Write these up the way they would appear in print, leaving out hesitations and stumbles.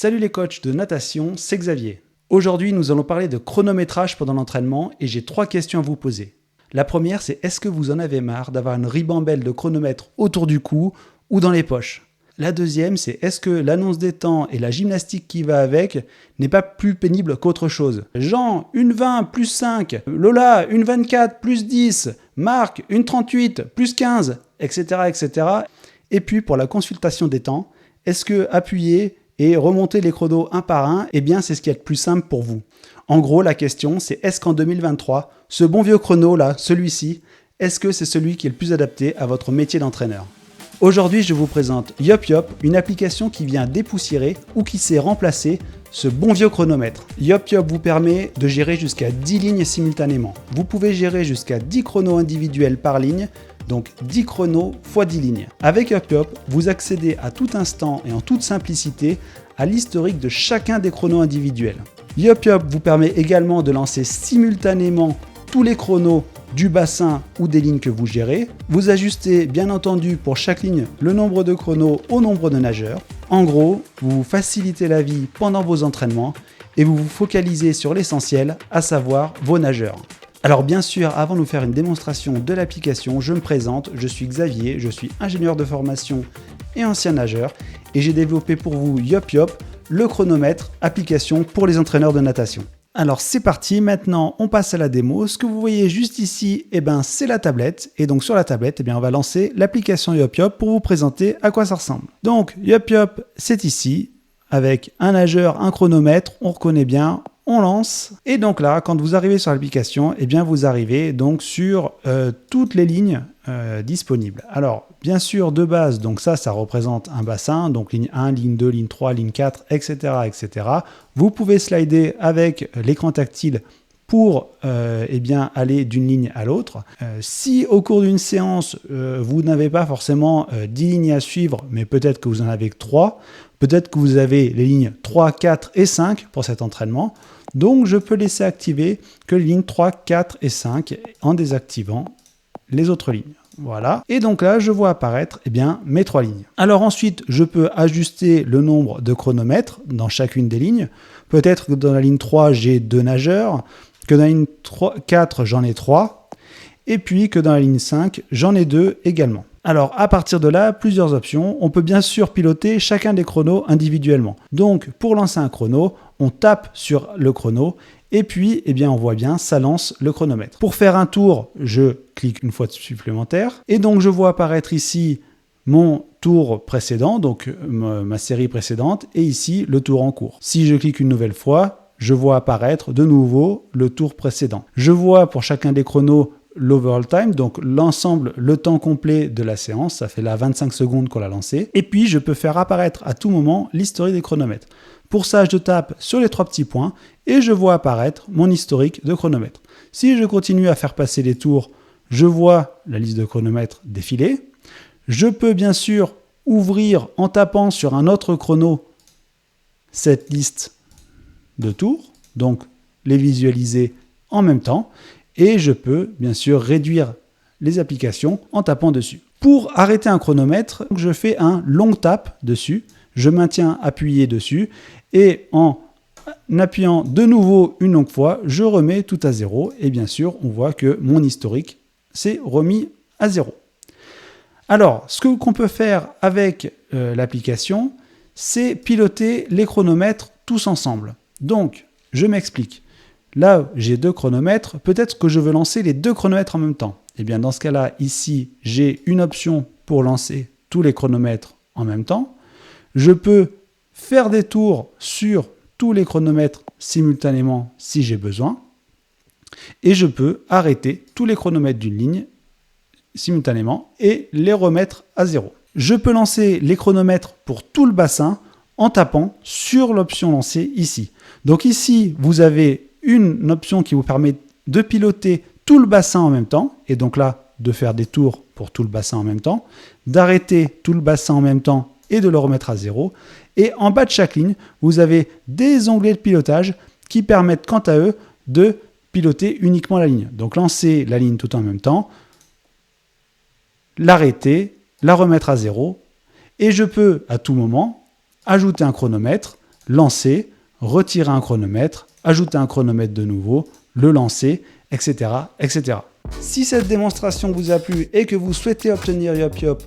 Salut les coachs de natation, c'est Xavier. Aujourd'hui, nous allons parler de chronométrage pendant l'entraînement et j'ai 3 questions à vous poser. La première, c'est est-ce que vous en avez marre d'avoir une ribambelle de chronomètres autour du cou ou dans les poches ? La deuxième, c'est est-ce que l'annonce des temps et la gymnastique qui va avec n'est pas plus pénible qu'autre chose ? Jean, une 20 plus 5, Lola, une 24 plus 10, Marc, une 38 plus 15, etc., etc. Et puis pour la consultation des temps, est-ce que appuyer et remonter les chronos un par un, eh bien c'est ce qui est le plus simple pour vous. En gros, la question c'est est-ce qu'en 2023, ce bon vieux chrono là, celui-ci, est-ce que c'est celui qui est le plus adapté à votre métier d'entraîneur ? Aujourd'hui, je vous présente YopYop, une application qui vient dépoussiérer ou qui sait remplacer ce bon vieux chronomètre. YopYop vous permet de gérer jusqu'à 10 lignes simultanément. Vous pouvez gérer jusqu'à 10 chronos individuels par ligne, donc 10 chronos x 10 lignes. Avec YopYop, vous accédez à tout instant et en toute simplicité à l'historique de chacun des chronos individuels. YopYop vous permet également de lancer simultanément tous les chronos du bassin ou des lignes que vous gérez. Vous ajustez bien entendu pour chaque ligne le nombre de chronos au nombre de nageurs. En gros, vous vous facilitez la vie pendant vos entraînements et vous vous focalisez sur l'essentiel, à savoir vos nageurs. Alors bien sûr, avant de vous faire une démonstration de l'application, je me présente, je suis Xavier, je suis ingénieur de formation et ancien nageur et j'ai développé pour vous YopYop, le chronomètre, application pour les entraîneurs de natation. Alors c'est parti, maintenant on passe à la démo. Ce que vous voyez juste ici, c'est la tablette. Et donc sur la tablette, on va lancer l'application YopYop pour vous présenter à quoi ça ressemble. Donc YopYop, c'est ici, avec un nageur, un chronomètre, on reconnaît bien, on lance. Et donc là, quand vous arrivez sur l'application, vous arrivez donc sur toutes les lignes disponibles. Alors bien sûr, de base, donc ça représente un bassin, donc ligne 1, ligne 2, ligne 3, ligne 4, etc. etc. Vous pouvez slider avec l'écran tactile pour aller d'une ligne à l'autre. Si au cours d'une séance, vous n'avez pas forcément 10 lignes à suivre, mais peut-être que vous en avez que 3, peut-être que vous avez les lignes 3, 4 et 5 pour cet entraînement. Donc je peux laisser activer que les lignes 3, 4 et 5 en désactivant les autres lignes. Voilà. Et donc là, je vois apparaître mes 3 lignes. Alors ensuite, je peux ajuster le nombre de chronomètres dans chacune des lignes. Peut-être que dans la ligne 3, j'ai 2 nageurs, que dans la ligne 4, j'en ai 3, et puis que dans la ligne 5, j'en ai 2 également. Alors à partir de là, plusieurs options. On peut bien sûr piloter chacun des chronos individuellement. Donc pour lancer un chrono, on tape sur le chrono et puis on voit bien, ça lance le chronomètre. Pour faire un tour, je clique une fois supplémentaire et donc je vois apparaître ici mon tour précédent, donc ma série précédente, et ici le tour en cours. Si je clique une nouvelle fois, je vois apparaître de nouveau le tour précédent. Je vois pour chacun des chronos l'overall time, donc l'ensemble, le temps complet de la séance, ça fait là 25 secondes qu'on l'a lancé. Et puis je peux faire apparaître à tout moment l'historique des chronomètres. Pour ça, je tape sur les 3 petits points et je vois apparaître mon historique de chronomètre. Si je continue à faire passer les tours, je vois la liste de chronomètres défiler. Je peux bien sûr ouvrir en tapant sur un autre chrono cette liste de tours, donc les visualiser en même temps. Et je peux bien sûr réduire les applications en tapant dessus. Pour arrêter un chronomètre, je fais un long tap dessus, je maintiens appuyé dessus et en appuyant de nouveau une longue fois, je remets tout à 0 et bien sûr on voit que mon historique s'est remis à 0. Alors ce qu'on peut faire avec l'application, c'est piloter les chronomètres tous ensemble. Donc je m'explique. Là, j'ai 2 chronomètres, peut-être que je veux lancer les 2 chronomètres en même temps. Et bien dans ce cas-là, ici, j'ai une option pour lancer tous les chronomètres en même temps. Je peux faire des tours sur tous les chronomètres simultanément si j'ai besoin. Et je peux arrêter tous les chronomètres d'une ligne simultanément et les remettre à 0. Je peux lancer les chronomètres pour tout le bassin en tapant sur l'option lancer ici. Donc ici, vous avez une option qui vous permet de piloter tout le bassin en même temps, et donc là, de faire des tours pour tout le bassin en même temps, d'arrêter tout le bassin en même temps et de le remettre à 0. Et en bas de chaque ligne, vous avez des onglets de pilotage qui permettent quant à eux de piloter uniquement la ligne. Donc lancer la ligne tout en même temps, l'arrêter, la remettre à 0, et je peux à tout moment ajouter un chronomètre, lancer, retirer un chronomètre, ajouter un chronomètre de nouveau, le lancer, etc., etc. Si cette démonstration vous a plu et que vous souhaitez obtenir YopYop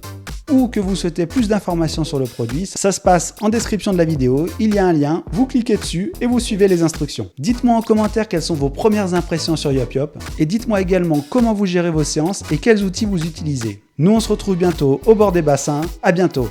ou que vous souhaitez plus d'informations sur le produit, ça se passe en description de la vidéo, il y a un lien, vous cliquez dessus et vous suivez les instructions. Dites-moi en commentaire quelles sont vos premières impressions sur YopYop et dites-moi également comment vous gérez vos séances et quels outils vous utilisez. Nous on se retrouve bientôt au bord des bassins, à bientôt.